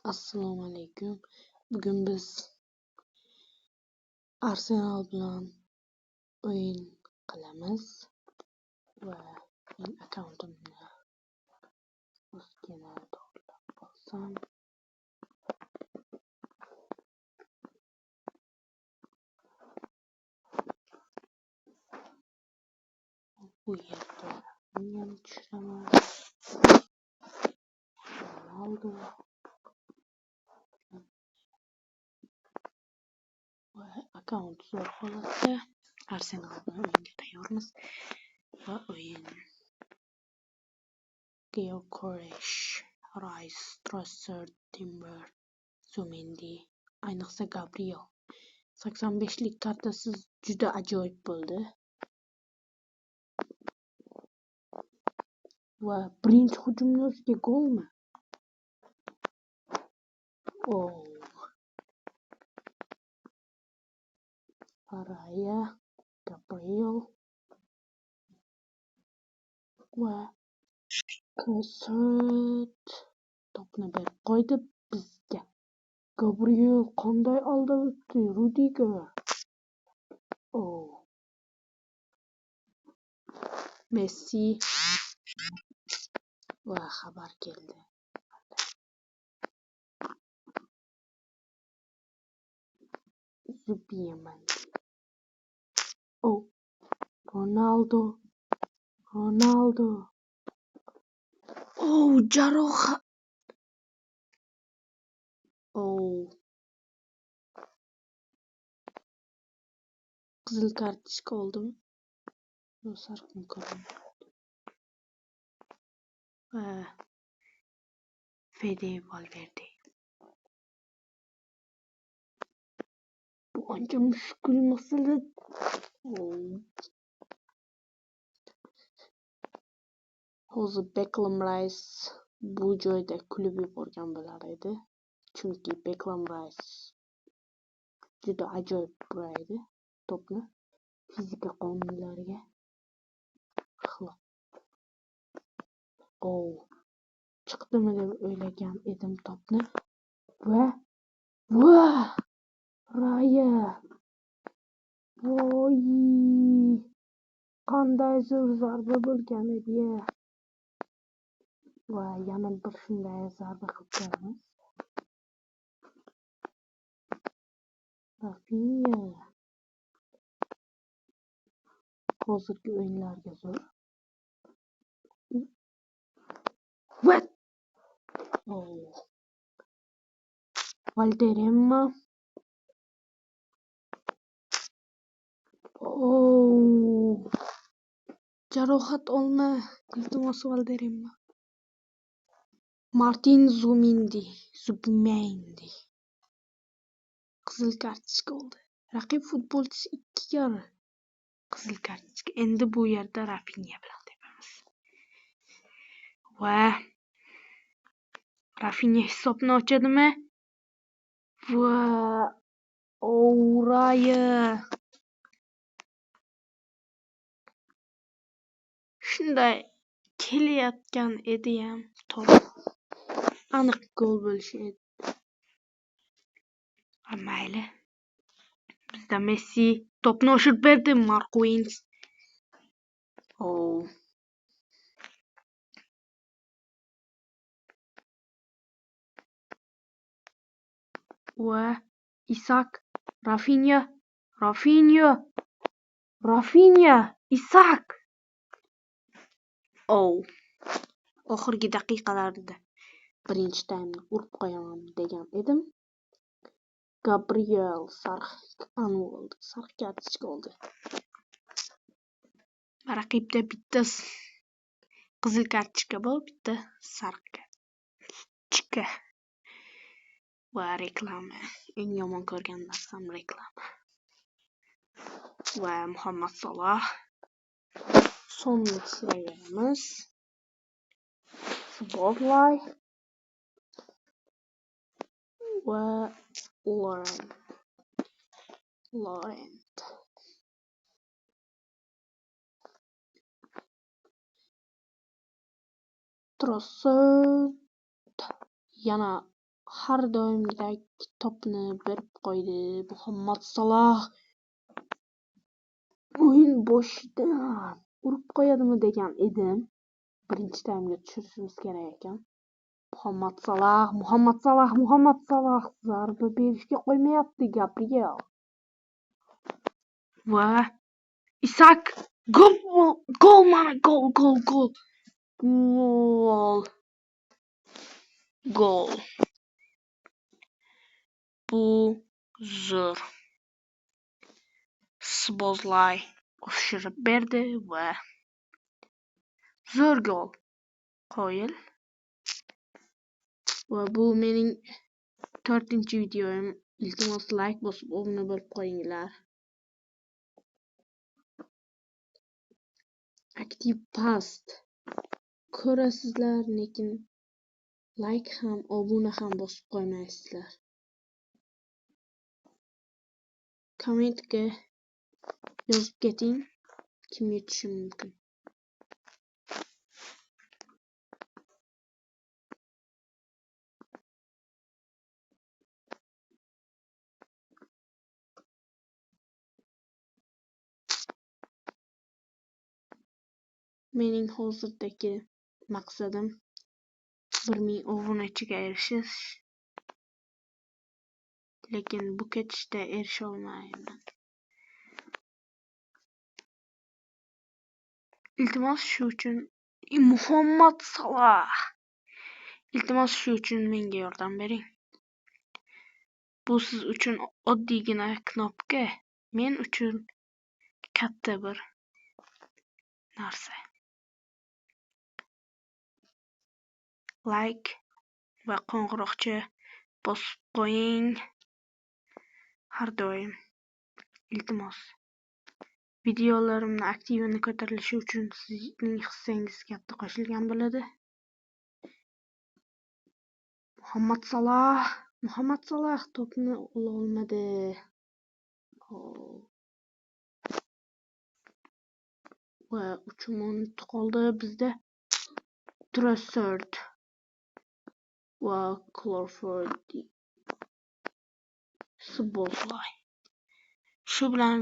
Assalomu alaykum. Bugun biz Arsenal bilan o'yin qilamiz va men akkauntimni o'zgina to'g'rilab olsam. Bu yerda men tushiraman. Ronaldo va akkaunt zo'r holatda. Arsenal bilan o'yinga tayyormiz va o'yin Gyökeres, Rice, Trossard, Timber, Zubimendi, ayniqsa Gabriel 85lik kartasi juda ajoyib bo'ldi. Va birinchi hujumni o'ziga golmi? Raya, Gabriel va Trossard to'pni berib qo'ydi bizga. Gabriel qanday aldab o'tdi Rudiger. Messi va xabar keldi. Zubimendi. Ronaldo. Jarohat. Qizil kartochka oldimi? Sariqni ko'raman. Fede Valverde. Bu ancha mushkul masala. Hozir Declan Rice bu joyda kulib yuborgan bo'lar edi. Chunki Declan Rice juda ajoyib buraydi to'pni fizika qonunlariga xilof. Chiqdimi deb o'ylagan edim to'pni va Raya. Voy! Qanday zo'r zarba bo'lgan edi. Va yana bir shunday zarba qilganmiz. Rafinha. Hozirgi o'yinlarga zo'r. Valderrama. Jarohat olma. Iltimos Valderrama. Martin Zubimendi. Qizil kartochka oldi. Raqib futbolchisi 2 karra qizil kartochka. Endi bu yerda Rafinha bilan tepamiz. Va Rafinha hisobni ochadimi? Va Raya. Shunday kelayotgan edi ham to'p aniq gol bo'lishi edi. Mayli. Bizda Messi to'pni oshirib berdi. Marquinhos. Va Isak, Rafinha, Isak. Oxirgi daqiqalarda birinchi taymni urib qo'yaman degan edim. Gabriel sariq kartochka oldi. Raqibda bitta qizil kartochka bor, bitta sariq kartochka. Va reklama. Eng yomon ko'rgan narsam reklama. Va Muhammad Salah sonni tushiraveramiz. Spotlight va Laurent. Trossard yana har doimgidek topni berib qo'ydi. Muhammad Saloh o'yin boshidan urib qo'yadimi degan edim. Birinchi taymga tushirishimiz kerak ekan. Muhammad Saloh zarba berishga qo'ymayapti Gabriel. Va Isak gol mana gol. Bu zo'r. Szoboszlai oshirib berdi va zo'r gol qo'yil. Va bu mening 4-videoim. Iltimos like bosib obuna bo'lib qo'yinglar. Aktiv past ko'rasizlar, lekin like ham, obuna ham bosib qo'ymaysizlar. Kommentga yozib keting, kim yutishi mumkin. Mening hozirdagi maqsadim 1000 obunachiga erishish. Lekin bu ketishda erisha olmayman. Iltimos shu uchun Muhammad Saloh. Iltimos shu uchun menga yordam bering. Bu siz uchun oddiygina knopka, men uchun katta bir narsa. Like va qo'ng'iroqcha bosib qo'ying. Har doim. Iltimos. Videolarimni aktivini ko'tarilishi uchun sizning hissangiz katta qo'shilgan bo'ladi. Muhammad Saloh to'pni ola olmadi. Va 3 minut qoldi bizda. Trossard va Crawford Szoboszlai. Shu bilan